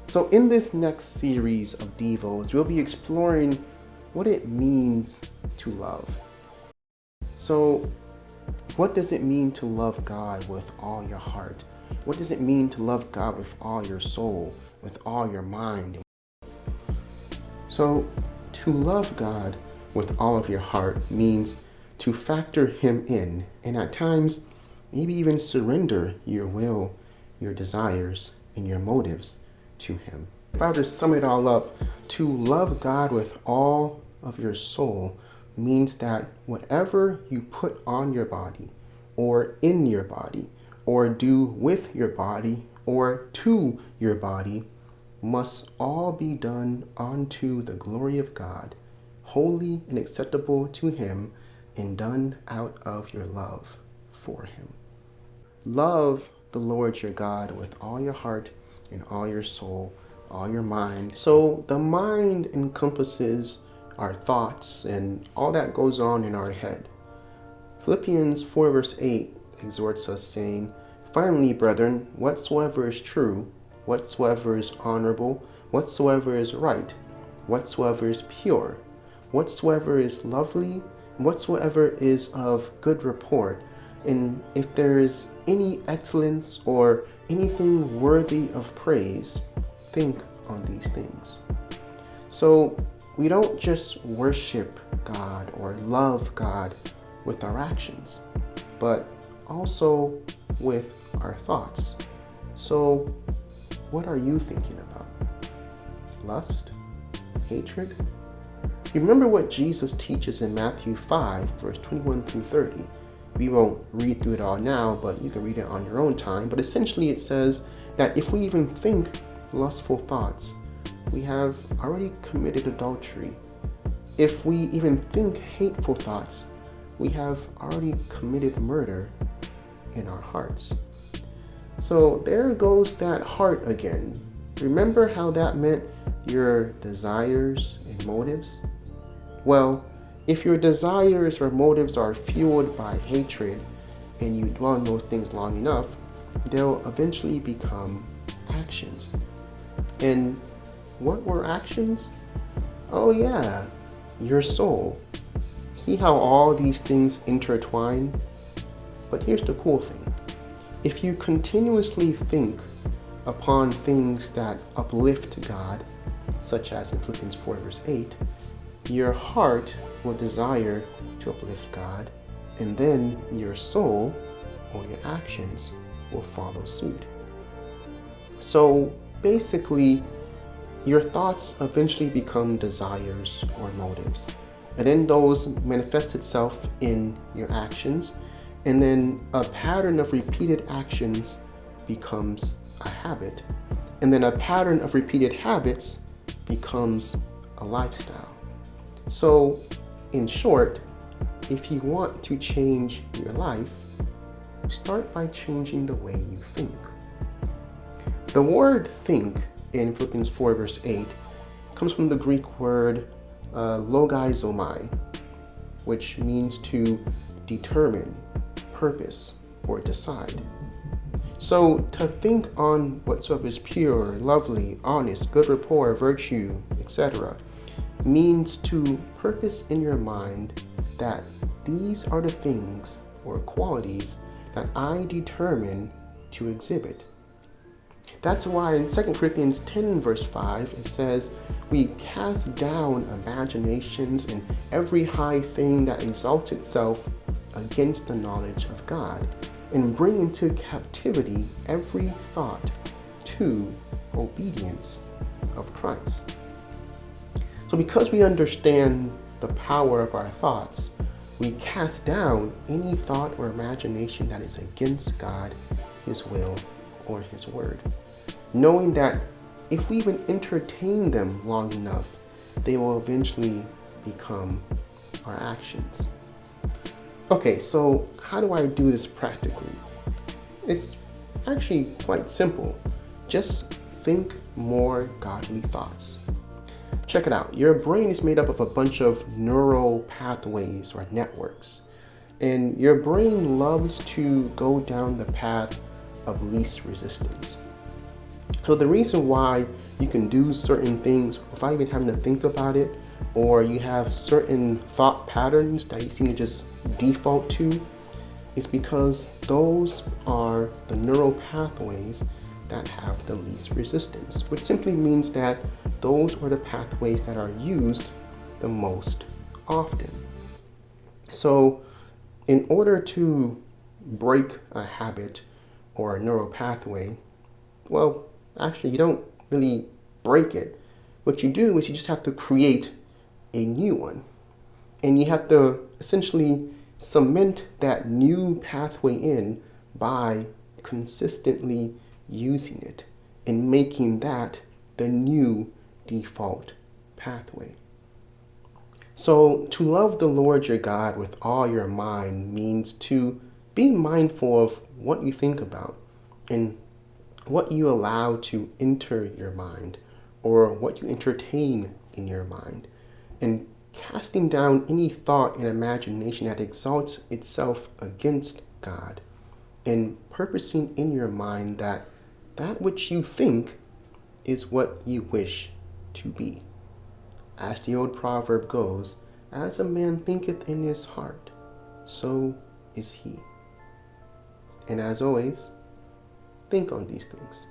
So in this next series of Devos, we'll be exploring what it means to love. So what does it mean to love God with all your heart? What does it mean to love God with all your soul, with all your mind? So to love God with all of your heart means to factor Him in, and at times maybe even surrender your will, your desires, and your motives to Him. If I were to sum it all up, to love God with all of your soul means that whatever you put on your body, or in your body, or do with your body, or to your body, must all be done unto the glory of God, holy and acceptable to Him, and done out of your love for Him. Love the Lord your God with all your heart and all your soul, all your mind. So the mind encompasses our thoughts and all that goes on in our head. Philippians 4 verse 8 exhorts us saying, "Finally, brethren, whatsoever is true, whatsoever is honorable, whatsoever is right, whatsoever is pure, whatsoever is lovely, whatsoever is of good report, and if there is any excellence or anything worthy of praise, think on these things." So we don't just worship God or love God with our actions, but also with our thoughts. So what are you thinking about? Lust? Hatred? Remember what Jesus teaches in Matthew 5, verse 21 through 30. We won't read through it all now, but you can read it on your own time. But essentially it says that if we even think lustful thoughts, we have already committed adultery. If we even think hateful thoughts, we have already committed murder in our hearts. So there goes that heart again. Remember how that meant your desires and motives? Well, if your desires or motives are fueled by hatred and you dwell on those things long enough, they'll eventually become actions. And what were actions? Oh yeah, your soul. See how all these things intertwine? But here's the cool thing. If you continuously think upon things that uplift God, such as in Philippians 4 verse 8, your heart will desire to uplift God, and then your soul or your actions will follow suit. So basically, your thoughts eventually become desires or motives, and then those manifest itself in your actions, and then a pattern of repeated actions becomes a habit, and then a pattern of repeated habits becomes a lifestyle. So in short, if you want to change your life, start by changing the way you think. The word think in Philippians 4 verse 8 comes from the Greek word logizomai, which means to determine, purpose, or decide. So to think on whatsoever is pure, lovely, honest, good rapport, virtue, etc., means to purpose in your mind that these are the things or qualities that I determine to exhibit. That's why in 2 Corinthians 10 verse 5 it says, "We cast down imaginations and every high thing that exalts itself against the knowledge of God, and bring into captivity every thought to obedience of Christ." So because we understand the power of our thoughts, we cast down any thought or imagination that is against God, His will, or His word, knowing that if we even entertain them long enough, they will eventually become our actions. Okay, so how do I do this practically? It's actually quite simple. Just think more godly thoughts. Check it out. Your brain is made up of a bunch of neural pathways or networks. And your brain loves to go down the path of least resistance. So the reason why you can do certain things without even having to think about it, or you have certain thought patterns that you seem to just default to, is because those are the neural pathways that have the least resistance, which simply means that those are the pathways that are used the most often. So in order to break a habit or a neural pathway, well, actually, you don't really break it. What you do is you just have to create a new one. And you have to essentially cement that new pathway in by consistently using it and making that the new default pathway. So, to love the Lord your God with all your mind means to be mindful of what you think about and what you allow to enter your mind, or what you entertain in your mind, and casting down any thought and imagination that exalts itself against God, and purposing in your mind that that which you think is what you wish to be. As the old proverb goes, as a man thinketh in his heart, so is he. And as always, think on these things.